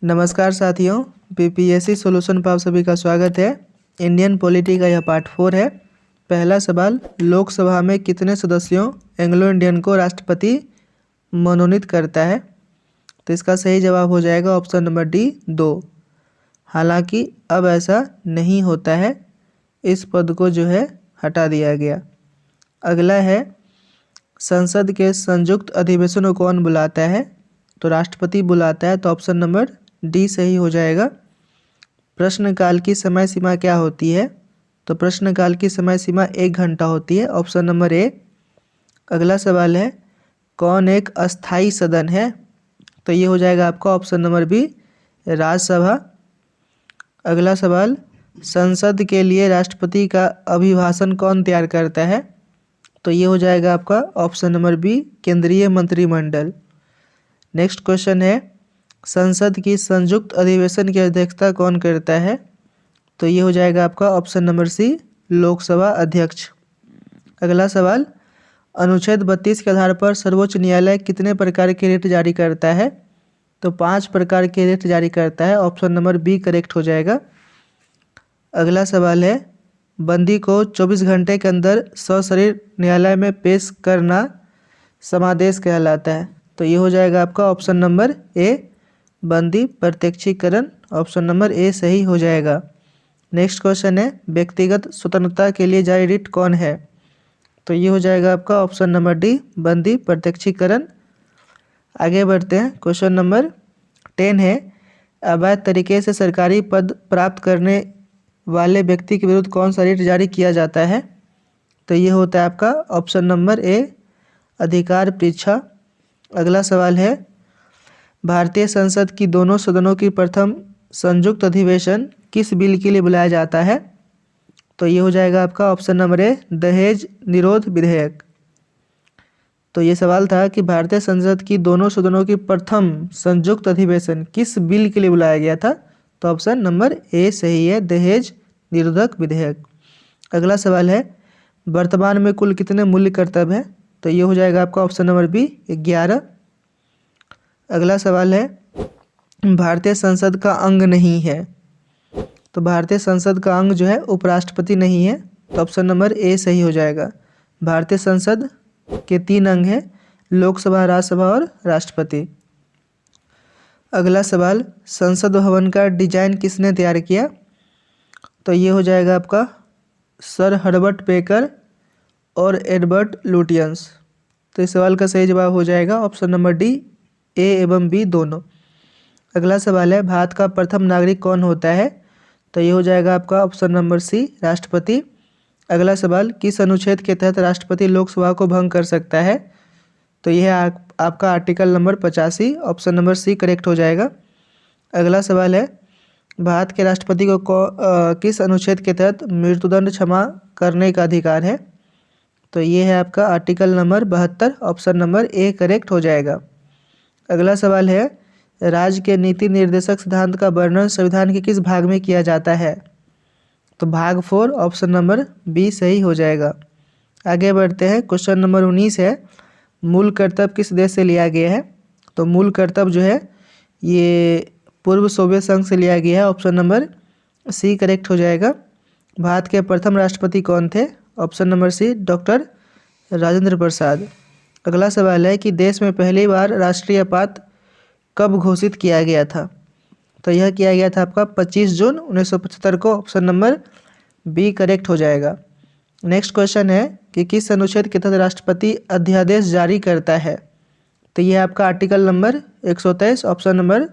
नमस्कार साथियों, PPSC solution पर आप सभी का स्वागत है। इंडियन पॉलिटी का यह पार्ट 4 है। पहला सवाल, लोकसभा में कितने सदस्यों एंग्लो इंडियन को राष्ट्रपति मनोनीत करता है? तो इसका सही जवाब हो जाएगा ऑप्शन नंबर डी 2। हालांकि अब ऐसा नहीं होता है, इस पद को जो है हटा दिया गया। अगला है, संसद के संयुक्त अधिवेशन को कौन बुलाता है? तो राष्ट्रपति बुलाता है, तो ऑप्शन नंबर डी सही हो जाएगा। प्रश्नकाल की समय सीमा क्या होती है? तो प्रश्नकाल की समय सीमा 1 घंटा होती है, ऑप्शन नंबर ए। अगला सवाल है, कौन एक अस्थाई सदन है? तो ये हो जाएगा आपका ऑप्शन नंबर बी, राज्यसभा। अगला सवाल, संसद के लिए राष्ट्रपति का अभिभाषण कौन तैयार करता है? तो ये हो जाएगा आपका ऑप्शन नंबर बी, केंद्रीय मंत्रिमंडल। नेक्स्ट क्वेश्चन है, संसद की संयुक्त अधिवेशन की अध्यक्षता कौन करता है? तो ये हो जाएगा आपका ऑप्शन नंबर सी, लोकसभा अध्यक्ष। अगला सवाल, अनुच्छेद 32 के आधार पर सर्वोच्च न्यायालय कितने प्रकार के रिट जारी करता है? तो 5 प्रकार के रिट जारी करता है, ऑप्शन नंबर बी करेक्ट हो जाएगा। अगला सवाल है, बंदी को 24 घंटे के अंदर सशरीर न्यायालय में पेश करना समादेश कहलाता है। तो ये हो जाएगा आपका ऑप्शन नंबर ए, बंदी प्रत्यक्षीकरण, ऑप्शन नंबर ए सही हो जाएगा। नेक्स्ट क्वेश्चन है, व्यक्तिगत स्वतंत्रता के लिए जारी रिट कौन है? तो ये हो जाएगा आपका ऑप्शन नंबर डी, बंदी प्रत्यक्षीकरण। आगे बढ़ते हैं, क्वेश्चन नंबर 10 है, अवैध तरीके से सरकारी पद प्राप्त करने वाले व्यक्ति के विरुद्ध कौन सा रिट जारी किया जाता है? तो ये होता है आपका ऑप्शन नंबर ए, अधिकार परीक्षा। अगला सवाल है, भारतीय संसद की दोनों सदनों की प्रथम संयुक्त अधिवेशन किस बिल के लिए बुलाया जाता है? तो ये हो जाएगा आपका ऑप्शन नंबर ए, दहेज निरोध विधेयक। तो ये सवाल था कि भारतीय संसद की दोनों सदनों की प्रथम संयुक्त अधिवेशन किस बिल के लिए बुलाया गया था? तो ऑप्शन नंबर ए सही है, दहेज निरोधक विधेयक। अगला सवाल है, वर्तमान में कुल कितने मूल्य कर्तव्य हैं? तो ये हो जाएगा आपका ऑप्शन नंबर बी, 11। अगला सवाल है, भारतीय संसद का अंग नहीं है। तो भारतीय संसद का अंग जो है उपराष्ट्रपति नहीं है, तो ऑप्शन नंबर ए सही हो जाएगा। भारतीय संसद के 3 अंग हैं, लोकसभा, राज्यसभा और राष्ट्रपति। अगला सवाल, संसद भवन का डिजाइन किसने तैयार किया? तो ये हो जाएगा आपका सर हर्बर्ट बेकर और एडवर्ड लुटियंस। तो इस सवाल का सही जवाब हो जाएगा ऑप्शन नंबर डी, ए एवं बी दोनों। अगला सवाल है, भारत का प्रथम नागरिक कौन होता है? तो ये हो जाएगा आपका ऑप्शन नंबर सी, राष्ट्रपति। अगला सवाल, किस अनुच्छेद के तहत राष्ट्रपति लोकसभा को भंग कर सकता है? तो यह है आपका article number 85, option number C correct हो जाएगा। अगला सवाल है, भारत के राष्ट्रपति को किस अनुच्छेद के तहत मृत्युदंड क्षमा करने का अधिकार है? तो ये है आपका article number 72, option number A correct हो जाएगा। अगला सवाल है, राज्य के नीति निर्देशक सिद्धांत का वर्णन संविधान के किस भाग में किया जाता है? तो भाग 4, ऑप्शन नंबर बी सही हो जाएगा। आगे बढ़ते हैं, क्वेश्चन नंबर 19 है, मूल कर्तव्य किस देश से लिया गया है? तो मूल कर्तव्य जो है ये पूर्व सोवियत संघ से लिया गया है, ऑप्शन नंबर सी करेक्ट हो जाएगा। भारत के प्रथम राष्ट्रपति कौन थे? Option number C, doctor Rajendra Prasad. अगला सवाल है कि देश में पहली बार राष्ट्रीय आपात कब घोषित किया गया था? तो यह किया गया था आपका 25 जून 1975 को, ऑप्शन नंबर बी करेक्ट हो जाएगा। नेक्स्ट क्वेश्चन है कि किस अनुच्छेद के तहत राष्ट्रपति अध्यादेश जारी करता है? तो यह आपका article number 123, option number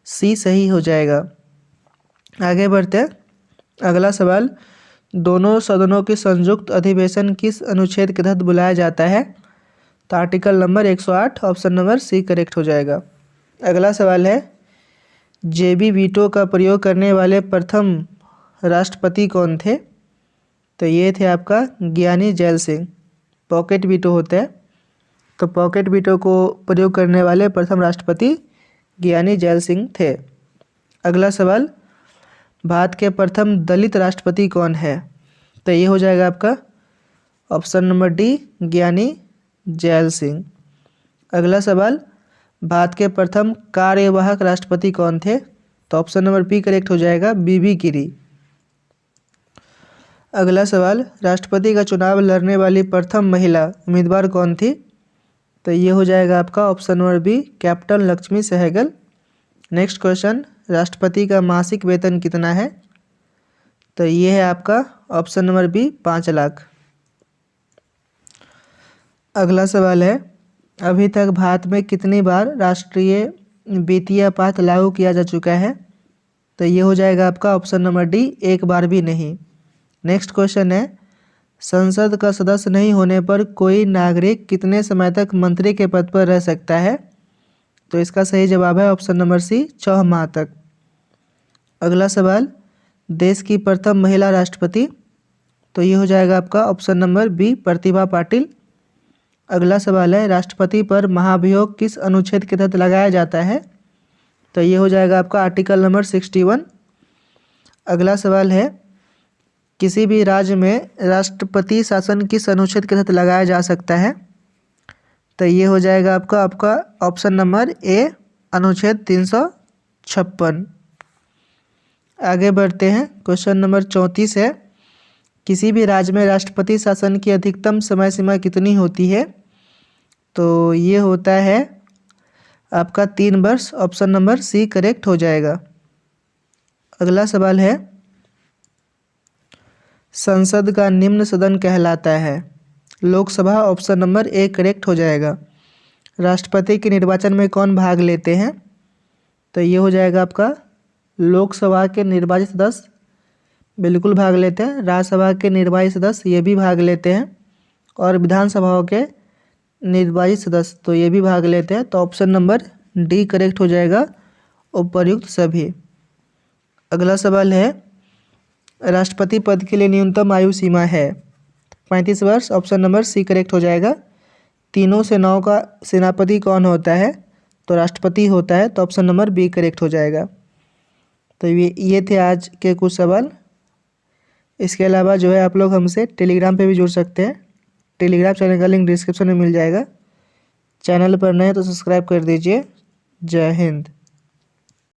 C सही हो जाएगा। आगे बढ़ते हैं, अगला सवाल, दोनों सदनों की संयुक्त अधिवेशन किस अनुच्छेद के तहत बुलाया जाता है? तो article number 108, option number C correct हो जाएगा। अगला सवाल है, जेबी वीटो का प्रयोग करने वाले प्रथम राष्ट्रपति कौन थे? तो ये थे आपका ज्ञानी जैल सिंह। पॉकेट वीटो होता है, तो पॉकेट वीटो को प्रयोग करने वाले प्रथम राष्ट्रपति ज्ञानी जैल सिंह थे। अगला सवाल, भारत के प्रथम दलित राष्ट्रपति कौन है? तो ये हो जाएगा आपका ऑप्शन नंबर डी, ज्ञानी जैल सिंह। अगला सवाल, भारत के प्रथम कार्यवाहक राष्ट्रपति कौन थे? तो ऑप्शन नंबर बी करेक्ट हो जाएगा, बीबी गिरी। अगला सवाल, राष्ट्रपति का चुनाव लड़ने वाली प्रथम महिला उम्मीदवार कौन थी? तो ये हो जाएगा आपका option number B, captain Lakshmi Sahgal. Next question, राष्ट्रपति का मासिक वेतन कितना है? तो ये है आपका ऑप्शन नंबर बी, 5 लाख। अगला सवाल है, अभी तक भारत में कितनी बार राष्ट्रीय वित्तीय आपात लागू किया जा चुका है? तो ये हो जाएगा आपका ऑप्शन नंबर डी, एक बार भी नहीं। नेक्स्ट क्वेश्चन है, संसद का सदस्य नहीं होने पर कोई नागरिक कितने समय तक मंत्री के पद पर रह सकता है? तो इसका सही जवाब है ऑप्शन नंबर सी, 6 माह तक। अगला सवाल, देश की प्रथम महिला राष्ट्रपति? तो ये हो जाएगा आपका option number B, Pratibha Patil. अगला सवाल है, राष्ट्रपति पर महाभियोग किस अनुच्छेद के तहत लगाया जाता है? तो ये हो जाएगा आपका आर्टिकल नंबर 61। अगला सवाल है, किसी भी राज्य में राष्ट्रपति शासन किस अनुच्छेद के तहत लगाया जा सकता है? तो ये हो जाएगा आपका ऑप्शन नंबर ए, अनुच्छेद 356। आगे बढ़ते हैं, क्वेश्चन नंबर 34 है, किसी भी राज्य में राष्ट्रपति शासन की अधिकतम समय सीमा कितनी होती है? तो ये होता है आपका 3 वर्ष, ऑप्शन नंबर सी करेक्ट हो जाएगा। अगला सवाल है, संसद का निम्न सदन कहलाता है? Lok Sabha, option number A correct हो जाएगा। राष्ट्रपति के निर्वाचन में कौन भाग लेते हैं? तो ये हो जाएगा आपका लोकसभा के निर्वाचित सदस्य बिल्कुल भाग लेते हैं, राज्यसभा के निर्वाचित सदस्य ये भी भाग लेते हैं, और विधानसभाओं के निर्वाचित सदस्य तो ये भी भाग लेते हैं। तो ऑप्शन नंबर डी करेक्ट हो जाएगा, उपर्युक्त सभी। अगला सवाल है, राष्ट्रपति पद के लिए न्यूनतम आयु सीमा है? 35 वर्ष, ऑप्शन नंबर सी करेक्ट हो जाएगा। तीनों सेनाओं का सेनापति कौन होता है? तो राष्ट्रपति होता है, तो ऑप्शन नंबर बी करेक्ट हो जाएगा। तो ये थे आज के कुछ सवाल। इसके अलावा जो है आप लोग हमसे टेलीग्राम पे भी जुड़ सकते हैं। टेलीग्राम चैनल का लिंक डिस्क्रिप्शन में मिल जाएगा। चैनल पर नए तो सब्सक्राइब कर दीजिए। जय हिंद।